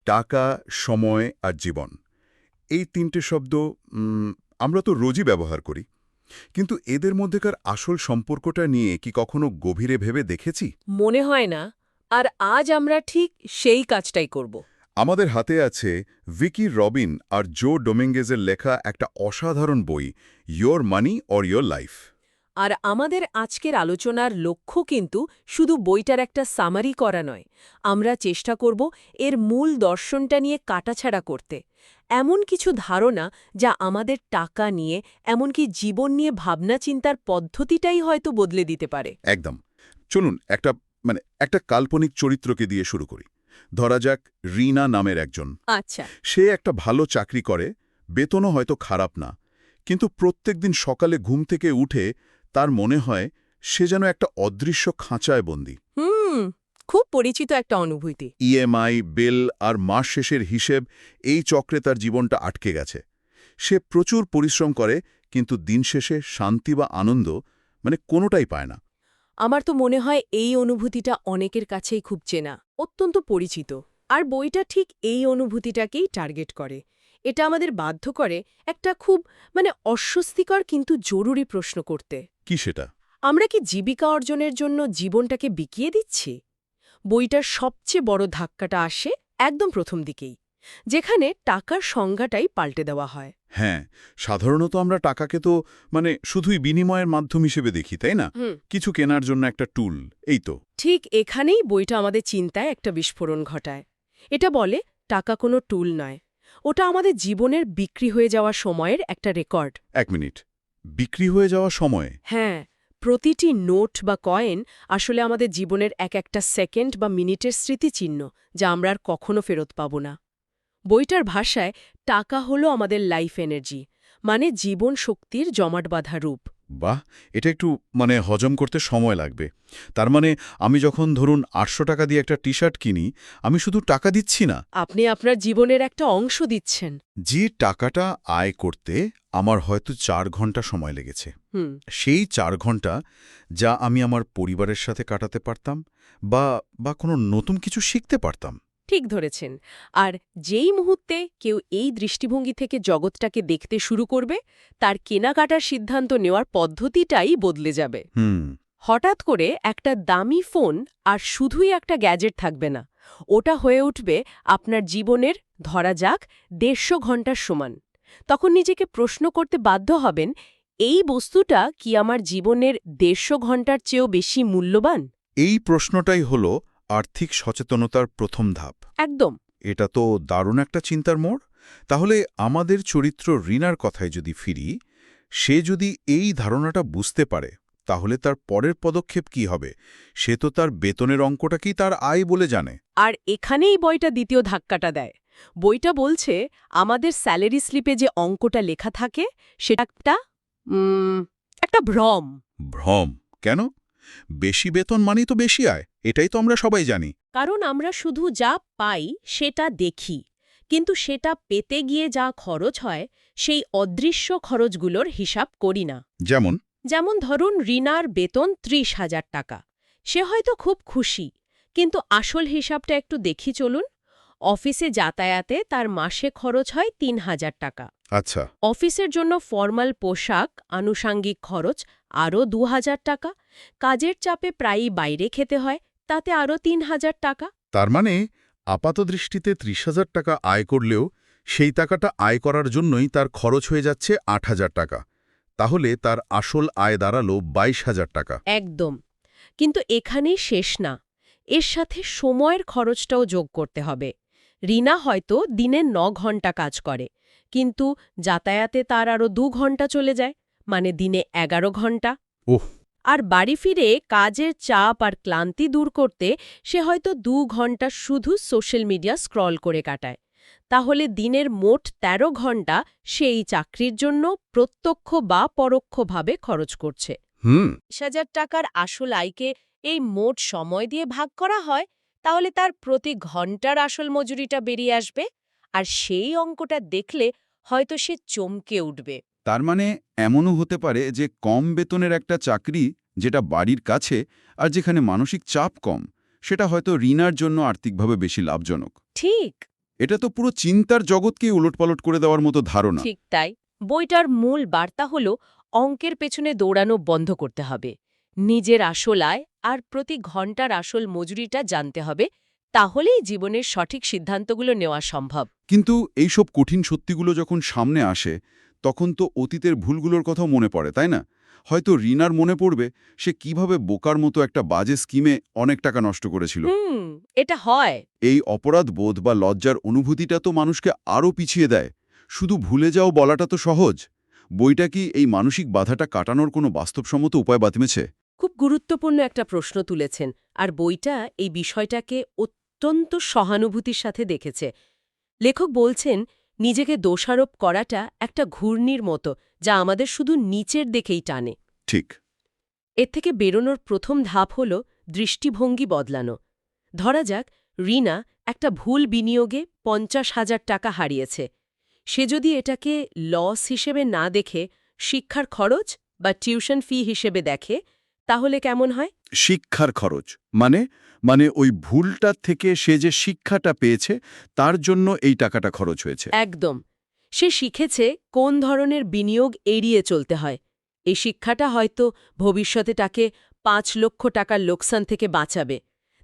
টাকা, সময় আর জীবন, এই তিনটে শব্দ আমরা তো রোজই ব্যবহার করি, কিন্তু এদের মধ্যেকার আসল সম্পর্কটা নিয়ে কি কখনো গভীরে ভেবে দেখেছি? মনে হয় না। আর আজ আমরা ঠিক সেই কাজটাই করব। আমাদের হাতে আছে ভিকি রবিন আর জো ডোমিঙ্গেজের লেখা একটা অসাধারণ বই, your money or your life. আর আমাদের আজকের আলোচনার লক্ষ্য কিন্তু শুধু বইটার একটা সামারি করা নয়। আমরা চেষ্টা করব এর মূল দর্শনটা নিয়ে কাটাছাড়া করতে, এমন কিছু ধারণা যা আমাদের টাকা নিয়ে, এমনকি জীবন নিয়ে ভাবনা চিন্তার পদ্ধতিটাই হয়তো বদলে দিতে পারে। একদম। চলুন একটা কাল্পনিক চরিত্রকে দিয়ে শুরু করি। ধরা যাক রিনা নামের একজন। আচ্ছা। সে একটা ভালো চাকরি করে, বেতনও হয়তো খারাপ না, কিন্তু প্রত্যেকদিন সকালে ঘুম থেকে উঠে তার মনে হয় সে যেন একটা অদৃশ্য খাঁচায় বন্দী। খুব পরিচিত একটা অনুভূতি। ইএমআই, বিল আর মাস শেষের হিসেব, এই চক্রে তার জীবনটা আটকে গেছে। সে প্রচুর পরিশ্রম করে, কিন্তু দিন শেষে শান্তি বা আনন্দ কোনোটাই পায় না। আমার তো মনে হয় এই অনুভূতিটা অনেকের কাছেই খুব চেনা, অত্যন্ত পরিচিত। আর বইটা ঠিক এই অনুভূতিটাকেই টার্গেট করে। এটা আমাদের বাধ্য করে একটা খুব অস্বস্তিকর কিন্তু জরুরি প্রশ্ন করতে। কি সেটা? আমরা কি জীবিকা অর্জনের জন্য জীবনটাকে বিকিয়ে দিচ্ছি? বইটার সবচেয়ে বড় ধাক্কাটা আসে একদম প্রথম দিকেই, যেখানে টাকার সংজ্ঞাটাই পাল্টে দেওয়া হয়। হ্যাঁ, সাধারণত আমরা টাকাকে তো শুধুই বিনিময়ের মাধ্যম হিসেবে দেখি, তাই না? কিছু কেনার জন্য একটা টুল, এই তো। ঠিক এখানেই বইটা আমাদের চিন্তায় একটা বিস্ফোরণ ঘটায়। এটা বলে টাকা কোনো টুল নয়, ওটা আমাদের জীবনের বিক্রি হয়ে যাওয়া সময়ের একটা রেকর্ড। 1 মিনিট, বিক্রি হয়ে যাওয়া সময়? হ্যাঁ, প্রতিটি নোট বা কয়েন আসলে আমাদের জীবনের এক একটা সেকেন্ড বা মিনিটের স্মৃতিচিহ্ন, যা আমরা আর কখনো ফেরত পাব না। বইটার ভাষায় টাকা হলো আমাদের লাইফ এনার্জি, মানে জীবন শক্তির জমাট বাঁধা রূপ। বাহ, এটা একটু হজম করতে সময় লাগবে। তার মানে আমি যখন ধরুন ৮০০ টাকা দিয়ে একটা টি-শার্ট কিনি, আমি শুধু টাকা দিচ্ছি না, আপনি আপনার জীবনের একটা অংশ দিচ্ছেন। যে টাকাটা আয় করতে আমার হয়তো ৪ ঘন্টা সময় লেগেছে, সেই ৪ ঘন্টা যা আমি আমার পরিবারের সাথে কাটাতে পারতাম বা কোনো নতুন কিছু শিখতে পারতাম। ঠিক ধরেছেন। আর যেই মুহূর্তে কেউ এই দৃষ্টিভঙ্গি থেকে জগৎটাকে দেখতে শুরু করবে, তার কেনাকাটার সিদ্ধান্ত নেওয়ার পদ্ধতিটাই বদলে যাবে। হঠাৎ করে একটা দামি ফোন আর শুধুই একটা গ্যাজেট থাকবে না, ওটা হয়ে উঠবে আপনার জীবনের, ধরা যাক, ১৫০ ঘন্টার সমান। তখন নিজেকে প্রশ্ন করতে বাধ্য হবেন, এই বস্তুটা কি আমার জীবনের ১৫০ ঘন্টার চেয়েও বেশি মূল্যবান? এই প্রশ্নটাই হলো আর্থিক সচেতনতার প্রথম ধাপ। একদম। এটা তো দারুণ একটা চিন্তার মোড়। তাহলে আমাদের চরিত্র রিনার কথায় যদি ফিরি, সে যদি এই ধারণাটা বুঝতে পারে, তাহলে তার পরের পদক্ষেপ কি হবে? সে তো তার বেতনের অঙ্কটাকেই তার আয় বলে জানে। আর এখানেই বইটা দ্বিতীয় ধাক্কাটা দেয়। বইটা বলছে আমাদের স্যালারি স্লিপে যে অঙ্কটা লেখা থাকে সেটা একটা ভ্রম। ভ্রম? কেন? বেশি বেতন মানেই তো বেশি আয়, এটাই তো আমরা সবাই জানি। কারণ আমরা শুধু যা পাই সেটা দেখি, কিন্তু সেটা পেতে গিয়ে যা খরচ হয় সেই অদৃশ্য খরচগুলোর হিসাব করি না। যেমন ধরুন রিনার বেতন ৩০,০০০ টাকা। সে হয়তো খুব খুশি, কিন্তু আসল হিসাবটা একটু দেখি চলুন। অফিসে যাতায়াতে তার মাসে খরচ হয় ৩,০০০ টাকা। আচ্ছা। অফিসের জন্য ফরমাল পোশাক, আনুষাঙ্গিক খরচ আরও ২,০০০ টাকা। কাজের চাপে প্রায়ই বাইরে খেতে হয়, তাতে আরও ৩,০০০ টাকা। তার মানে আপাতদৃষ্টিতে ৩০,০০০ টাকা আয় করলেও সেই টাকাটা আয় করার জন্যই তার খরচ হয়ে যাচ্ছে ৮,০০০ টাকা। তাহলে তার আসল আয় দাঁড়ালো ২২,০০০ টাকা। একদম। কিন্তু এখানেই শেষ না, এর সাথে সময়ের খরচটাও যোগ করতে হবে। রিনা হয়তো দিনে ৯ ঘন্টা কাজ করে, কিন্তু যাতায়াতে তার আরও ২ ঘন্টা চলে যায়, মানে দিনে ১১ ঘন্টা। ওহ! আর বাড়ি ফিরে কাজের চাপ আর ক্লান্তি দূর করতে সে হয়তো ২ ঘন্টা শুধু সোশ্যাল মিডিয়া স্ক্রল করে কাটায়। তাহলে দিনের মোট ১৩ ঘন্টা সে এই চাকরির জন্য প্রত্যক্ষ বা পরোক্ষভাবে খরচ করছে। ২০,০০০ টাকার আসল আয়কে এই মোট সময় দিয়ে ভাগ করা হয়, তাহলে তার প্রতি ঘন্টার আসল মজুরিটা বেরিয়ে আসবে। আর সেই অঙ্কটা দেখলে হয়তো সে চমকে উঠবে। তার মানে এমনও হতে পারে যে কম বেতনের একটা চাকরি, যেটা বাড়ির কাছে আর যেখানে মানসিক চাপ কম, সেটা হয়তো রিনার জন্য আর্থিকভাবে বেশি লাভজনক। ঠিক। এটা তো পুরো চিন্তার জগৎকেই উলটপালট করে দেওয়ার মতো ধারণা। ঠিক তাই। বইটার মূল বার্তা হল অঙ্কের পেছনে দৌড়ানো বন্ধ করতে হবে, নিজের আসল আয় আর প্রতি ঘন্টার আসল মজুরিটা জানতে হবে, তাহলেই জীবনের সঠিক সিদ্ধান্তগুলো নেওয়া সম্ভব। কিন্তু এইসব কঠিন সত্যিগুলো যখন সামনে আসে তখন তো অতীতের ভুলগুলোর কথাও মনে পড়ে, তাই না? হয়তো রিনার মনে পড়বে সে কিভাবে বোকার মতো একটা বাজে স্কিমে অনেক টাকা নষ্ট করেছিল। এটা হয়। এই অপরাধ বোধ বা লজ্জার অনুভূতিটা তো মানুষকে আরও পিছিয়ে দেয়। শুধু ভুলে যাও বলাটা তো সহজ। বইটা কি এই মানসিক বাধাটা কাটানোর কোনো বাস্তবসম্মত উপায় বাতমেছে? খুব গুরুত্বপূর্ণ একটা প্রশ্ন তুলেছেন, আর বইটা এই বিষয়টাকে অত্যন্ত সহানুভূতির সাথে দেখেছে। লেখক বলছেন, নিজেকে দোষারোপ করাটা একটা ঘূর্ণির মতো, যা আমাদের শুধু নিচের দিকেই টানে। ঠিক। এর থেকে বেরোনোর প্রথম ধাপ হল দৃষ্টিভঙ্গি বদলানো। ধরা যাক, রিনা একটা ভুল বিনিয়োগে ৫০,০০০ টাকা হারিয়েছে। সে যদি এটাকে লস হিসেবে না দেখে শিক্ষার খরচ বা টিউশন ফি হিসেবে দেখে, তাহলে কেমন হয়? শিক্ষার খরচ মানে মানে ওই ভুলটার থেকে সে যে শিক্ষাটা পেয়েছে তার জন্য এই টাকাটা খরচ হয়েছে। একদম। সে শিখেছে কোন ধরনের বিনিয়োগ এড়িয়ে চলতে হয়। এই শিক্ষাটা হয়তো ভবিষ্যতে তাকে ৫ লক্ষ টাকার লোকসান থেকে বাঁচাবে।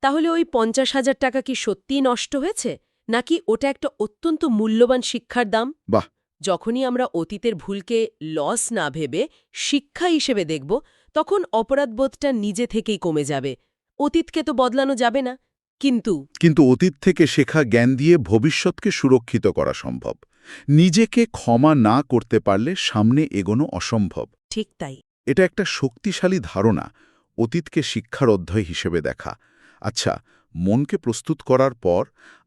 তাহলে ওই ৫০,০০০ টাকা কি সত্যিই নষ্ট হয়েছে, নাকি ওটা একটা অত্যন্ত মূল্যবান শিক্ষার দাম? বাহ! যখনই আমরা অতীতের ভুলকে লস না ভেবে শিক্ষা হিসেবে দেখব, তখন অপরাধবোধটা নিজে থেকেই কমে যাবে। অতীতকে তো বদলানো যাবে না, কিন্তু অতীত থেকে শেখা জ্ঞান দিয়ে ভবিষ্যৎকে সুরক্ষিত করা সম্ভব। নিজেকে ক্ষমা না করতে পারলে সামনে এগোনো অসম্ভব। ঠিক তাই। এটা একটা শক্তিশালী ধারণা, অতীতকে শিক্ষার অধ্যায় হিসেবে দেখা। আচ্ছা, মনকে প্রস্তুত করার পর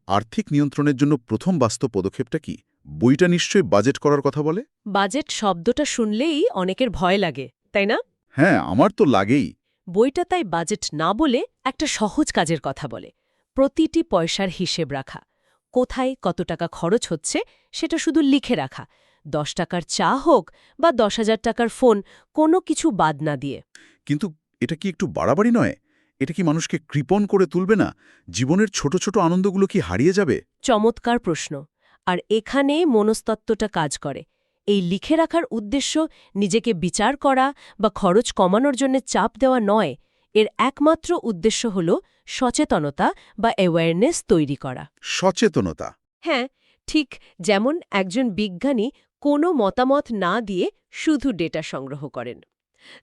আর্থিক নিয়ন্ত্রণের জন্য প্রথম বাস্তব পদক্ষেপটা কি? বইটা নিশ্চয়ই বাজেট করার কথা বলে। বাজেট শব্দটা শুনলেই অনেকের ভয় লাগে, তাই না? হ্যাঁ, আমার তো লাগেই। বইটা তাই বাজেট না বলে একটা সহজ কাজের কথা বলে। প্রতিটি পয়সার হিসেব রাখা, কোথায় কত টাকা খরচ হচ্ছে সেটা শুধু লিখে রাখা। ১০ টাকার চা হোক বা ১০,০০০ টাকার ফোন, কোনো কিছু বাদ না দিয়ে। কিন্তু এটা কি একটু বাড়াবাড়ি নয়? এটা কি মানুষকে কৃপণ করে তুলবে না? জীবনের ছোট ছোট আনন্দগুলো কি হারিয়ে যাবে? চমৎকার প্রশ্ন। আর এখানে মনস্তত্ত্বটা কাজ করে। এই লিখে রাখার উদ্দেশ্য নিজেকে বিচার করা বা খরচ কমানোর জন্য চাপ দেওয়া নয়। এর একমাত্র উদ্দেশ্য হল সচেতনতা বা অ্যাওয়ারনেস তৈরি করা। সচেতনতা। হ্যাঁ, ঠিক যেমন একজন বিজ্ঞানী কোনো মতামত না দিয়ে শুধু ডেটা সংগ্রহ করেন।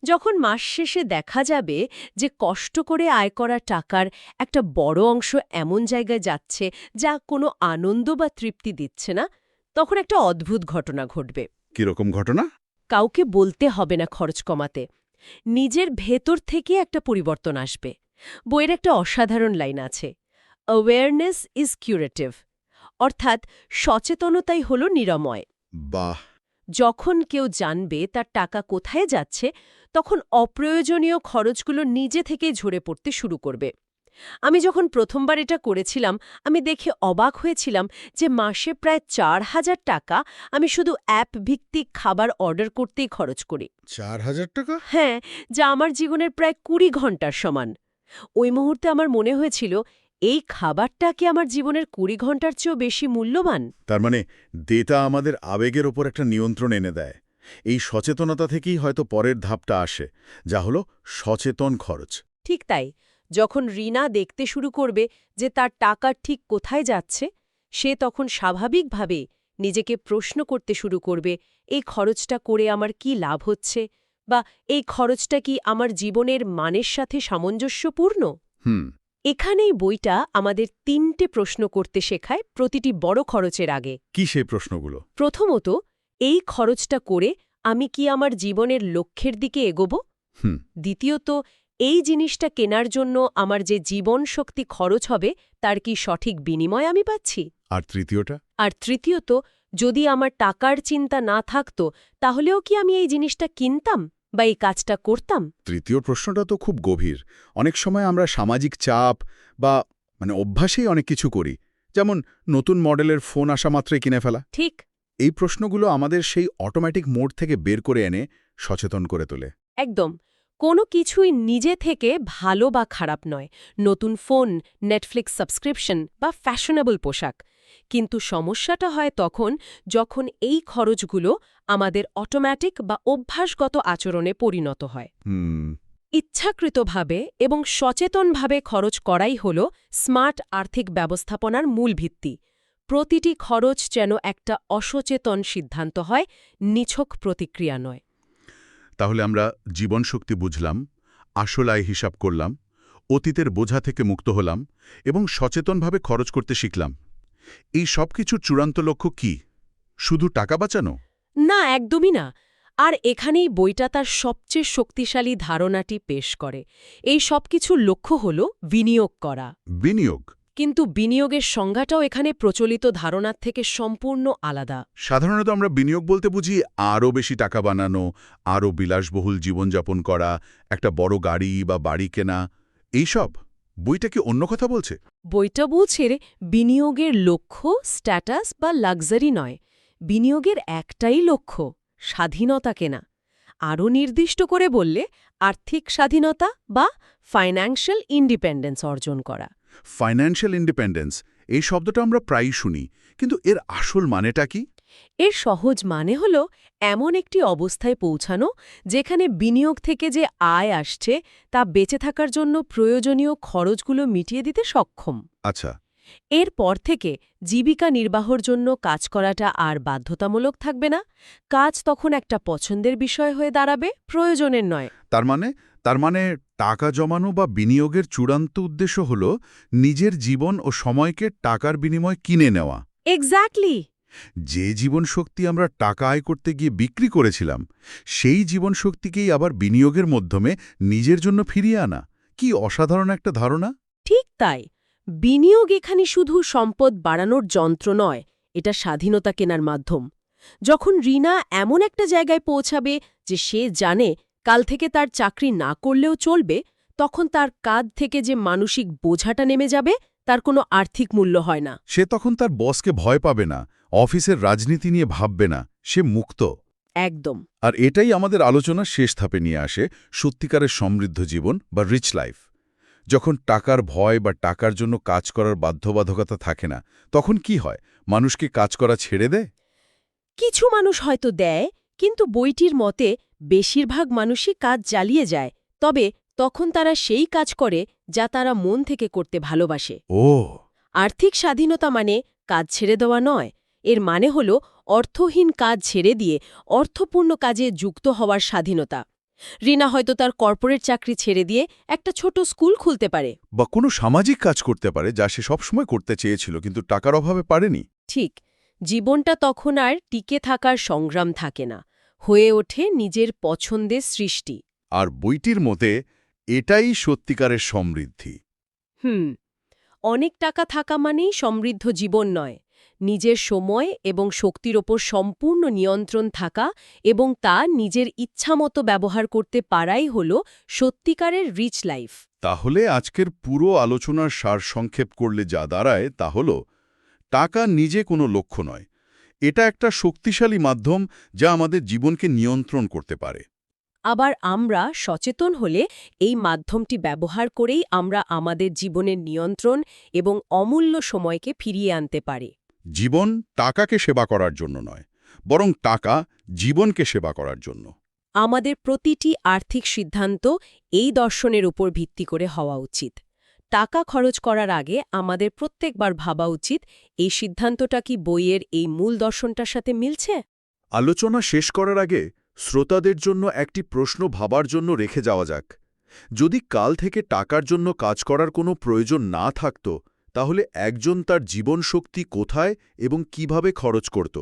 যখন মাস শেষে দেখা যাবে যে কষ্ট করে আয় করা টাকার একটা বড় অংশ এমন জায়গায় যাচ্ছে যা কোনো আনন্দ বা তৃপ্তি দিচ্ছে না, তখন একটা অদ্ভুত ঘটনা ঘটবে। কিরকম ঘটনা? কাউকে বলতে হবে না খরচ কমাতে, নিজের ভেতর থেকে একটা পরিবর্তন আসবে। বইয়ের একটা অসাধারণ লাইন আছে, অ্যাওয়ারনেস ইজ কিউরেটিভ, অর্থাৎ সচেতনতাই হল নিরাময়। বাহ! যখন কেউ জানবে তার টাকা কোথায় যাচ্ছে, তখন অপ্রয়োজনীয় খরচগুলো নিজে থেকেই ঝরে পড়তে শুরু করবে। আমি যখন প্রথমবার এটা করেছিলাম, আমি দেখে অবাক হয়েছিলাম যে মাসে প্রায় ৪,০০০ টাকা আমি শুধু অ্যাপ ভিত্তিক খাবার অর্ডার করতেই খরচ করি। ৪,০০০ টাকা? হ্যাঁ, যা আমার জীবনের প্রায় ২০ ঘন্টার সমান। ওই মুহূর্তে আমার মনে হয়েছিল, এই খাবারটা কি আমার জীবনের ২০ ঘন্টার চেয়েও বেশি মূল্যবান? তার মানে ডেটা আমাদের আবেগের ওপর একটা নিয়ন্ত্রণ এনে দেয়। এই সচেতনতা থেকেই হয়তো পরের ধাপটা আসে, যা হলো সচেতন খরচ। ঠিক তাই। যখন রিনা দেখতে শুরু করবে যে তার টাকা ঠিক কোথায় যাচ্ছে, সে তখন স্বাভাবিকভাবে নিজেকে প্রশ্ন করতে শুরু করবে, এই খরচটা করে আমার কি লাভ হচ্ছে, বা এই খরচটা কি আমার জীবনের মানের সাথে সামঞ্জস্যপূর্ণ? হুম। এখানেই বইটা আমাদের ৩টে প্রশ্ন করতে শেখায় প্রতিটি বড় খরচের আগে। কি সেই প্রশ্নগুলো? প্রথমত, এই খরচটা করে আমি কি আমার জীবনের লক্ষ্যের দিকে এগোব? হুম। দ্বিতীয়ত, এই জিনিসটা কেনার জন্য আমার যে জীবন শক্তি খরচ হবে তার কি সঠিক বিনিময় আমি পাচ্ছি? আর তৃতীয়টা? আর তৃতীয়ত, যদি আমার টাকার চিন্তা না থাকত, তাহলেও কি আমি এই জিনিসটা কিনতাম বা এই কাজটা করতাম? তৃতীয় প্রশ্নটা তো খুব গভীর। অনেক সময় আমরা সামাজিক চাপ বা অভ্যাসেই অনেক কিছু করি, যেমন নতুন মডেলের ফোন আসা মাত্রই কিনে ফেলা। ঠিক। এই প্রশ্নগুলো আমাদের সেই অটোমেটিক মোড থেকে বের করে এনে সচেতন করে তোলে। একদম। কোনো কিছুই নিজে থেকে ভালো বা খারাপ নয়। নতুন ফোন, নেটফ্লিক্স সাবস্ক্রিপশন বা ফ্যাশনেবল পোশাক, কিন্তু সমস্যাটা হয় তখন যখন এই খরচগুলো আমাদের অটোম্যাটিক বা অভ্যাসগত আচরণে পরিণত হয়। ইচ্ছাকৃতভাবে এবং সচেতনভাবে খরচ করাই হল স্মার্ট আর্থিক ব্যবস্থাপনার মূল ভিত্তি। প্রতিটি খরচ যেন একটা অসচেতন সিদ্ধান্ত হয়, নিছক প্রতিক্রিয়া নয়। তাহলে আমরা জীবনশক্তি বুঝলাম, আসল আয় হিসাব করলাম, অতীতের বোঝা থেকে মুক্ত হলাম এবং সচেতনভাবে খরচ করতে শিখলাম। এই সব কিছুর চূড়ান্ত লক্ষ্য কি? শুধু টাকা বাঁচানো? না, একদমই না। আর এখানেই বইটা তার সবচেয়ে শক্তিশালী ধারণাটি পেশ করে। এই সব কিছুর লক্ষ্য হল বিনিয়োগ করা। বিনিয়োগ? কিন্তু বিনিয়োগের সংজ্ঞাটাও এখানে প্রচলিত ধারণার থেকে সম্পূর্ণ আলাদা। সাধারণত আমরা বিনিয়োগ বলতে বুঝি আরও বেশি টাকা বানানো, আরও বিলাসবহুল জীবনযাপন করা, একটা বড় গাড়ি বা বাড়ি কেনা, এইসব। বইটা কি অন্য কথা বলছে? বইটা বলছে বিনিয়োগের লক্ষ্য স্ট্যাটাস বা লাক্সারি নয়। বিনিয়োগের একটাই লক্ষ্য, স্বাধীনতা কেনা। আরও নির্দিষ্ট করে বললে আর্থিক স্বাধীনতা বা ফাইন্যান্সিয়াল ইন্ডিপেন্ডেন্স অর্জন করা। ফাইন্যান্সিয়াল ইন্ডিপেন্ডেন্স, এই শব্দটা আমরা প্রায়ই শুনি, কিন্তু এর আসল মানেটা কি? এর সহজ মানে হল এমন একটি অবস্থায় পৌঁছানো যেখানে বিনিয়োগ থেকে যে আয় আসছে তা বেঁচে থাকার জন্য প্রয়োজনীয় খরচগুলো মিটিয়ে দিতে সক্ষম। আচ্ছা। এরপর থেকে জীবিকা নির্বাহর জন্য কাজ করাটা আর বাধ্যতামূলক থাকবে না। কাজ তখন একটা পছন্দের বিষয় হয়ে দাঁড়াবে, প্রয়োজনের নয়। তার মানে টাকা জমানো বা বিনিয়োগের চূড়ান্ত উদ্দেশ্য হল নিজের জীবন ও সময়কে টাকার বিনিময়ে কিনে নেওয়া। এক্স্যাক্টলি। যে জীবনশক্তি আমরা টাকা আয় করতে গিয়ে বিক্রি করেছিলাম, সেই জীবনশক্তিকেই আবার বিনিয়োগের মাধ্যমে নিজের জন্য ফিরিয়ে আনা। কি অসাধারণ একটা ধারণা! ঠিক তাই। বিনিয়োগ এখানে শুধু সম্পদ বাড়ানোর যন্ত্র নয়, এটা স্বাধীনতা কেনার মাধ্যম। যখন রিনা এমন একটা জায়গায় পৌঁছাবে যে সে জানে কাল থেকে তার চাকরি না করলেও চলবে, তখন তার কাঁধ থেকে যে মানসিক বোঝাটা নেমে যাবে তার কোনো আর্থিক মূল্য হয় না। সে তখন তার বসকে ভয় পাবে না, অফিসের রাজনীতি নিয়ে ভাববে না, সে মুক্ত। একদম। আর এটাই আমাদের আলোচনার শেষ ধাপে নিয়ে আসে সত্যিকারের সমৃদ্ধ জীবন বা রিচ লাইফ। যখন টাকার ভয় বা টাকার জন্য কাজ করার বাধ্যবাধকতা থাকে না, তখন কি হয়? মানুষকে কাজ করা ছেড়ে দেয়? কিছু মানুষ হয়তো দেয়, কিন্তু বইটির মতে বেশিরভাগ মানুষই কাজ চালিয়ে যায়। তবে তখন তারা সেই কাজ করে যা তারা মন থেকে করতে ভালোবাসে। ও, আর্থিক স্বাধীনতা মানে কাজ ছেড়ে দেওয়া নয়। এর মানে হল অর্থহীন কাজ ছেড়ে দিয়ে অর্থপূর্ণ কাজে যুক্ত হওয়ার স্বাধীনতা। রিনা হয়তো তার কর্পোরেট চাকরি ছেড়ে দিয়ে একটা ছোট স্কুল খুলতে পারে, বা কোনো সামাজিক কাজ করতে পারে যা সে সবসময় করতে চেয়েছিল কিন্তু টাকার অভাবে পারেনি। ঠিক। জীবনটা তখন আর টিকে থাকার সংগ্রাম থাকে না, হয়ে ওঠে নিজের পছন্দের সৃষ্টি। আর বইটির মতে এটাই সত্যিকারের সমৃদ্ধি। অনেক টাকা থাকা মানেই সমৃদ্ধ জীবন নয়। নিজের সময় এবং শক্তির ওপর সম্পূর্ণ নিয়ন্ত্রণ থাকা এবং তা নিজের ইচ্ছামতো ব্যবহার করতে পারাই হল সত্যিকারের রিচ লাইফ। তাহলে আজকের পুরো আলোচনার সারসংক্ষেপ করলে যা দাঁড়ায় তা হল, টাকা নিজে কোনো লক্ষ্য নয়, এটা একটা শক্তিশালী মাধ্যম যা আমাদের জীবনকে নিয়ন্ত্রণ করতে পারে। আবার আমরা সচেতন হলে এই মাধ্যমটি ব্যবহার করেই আমরা আমাদের জীবনের নিয়ন্ত্রণ এবং অমূল্য সময়কে ফিরিয়ে আনতে পারি। জীবন টাকাকে সেবা করার জন্য নয়, বরং টাকা জীবনকে সেবা করার জন্য। আমাদের প্রতিটি আর্থিক সিদ্ধান্ত এই দর্শনের উপর ভিত্তি করে হওয়া উচিত। টাকা খরচ করার আগে আমাদের প্রত্যেকবার ভাবা উচিত, এই সিদ্ধান্তটা কি বইয়ের এই মূল দর্শনটার সাথে মিলছে? আলোচনা শেষ করার আগে শ্রোতাদের জন্য একটি প্রশ্ন ভাবার জন্য রেখে যাওয়া যাক। যদি কাল থেকে টাকার জন্য কাজ করার কোনো প্রয়োজন না থাকত, তাহলে একজন তার জীবনশক্তি কোথায় এবং কিভাবে খরচ করত?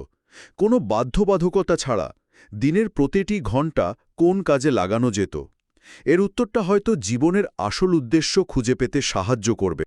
কোনো বাধ্যবাধকতা ছাড়া দিনের প্রতিটি ঘণ্টা কোন কাজে লাগানো যেত? এর উত্তরটা হয়তো জীবনের আসল উদ্দেশ্য খুঁজে পেতে সাহায্য করবে।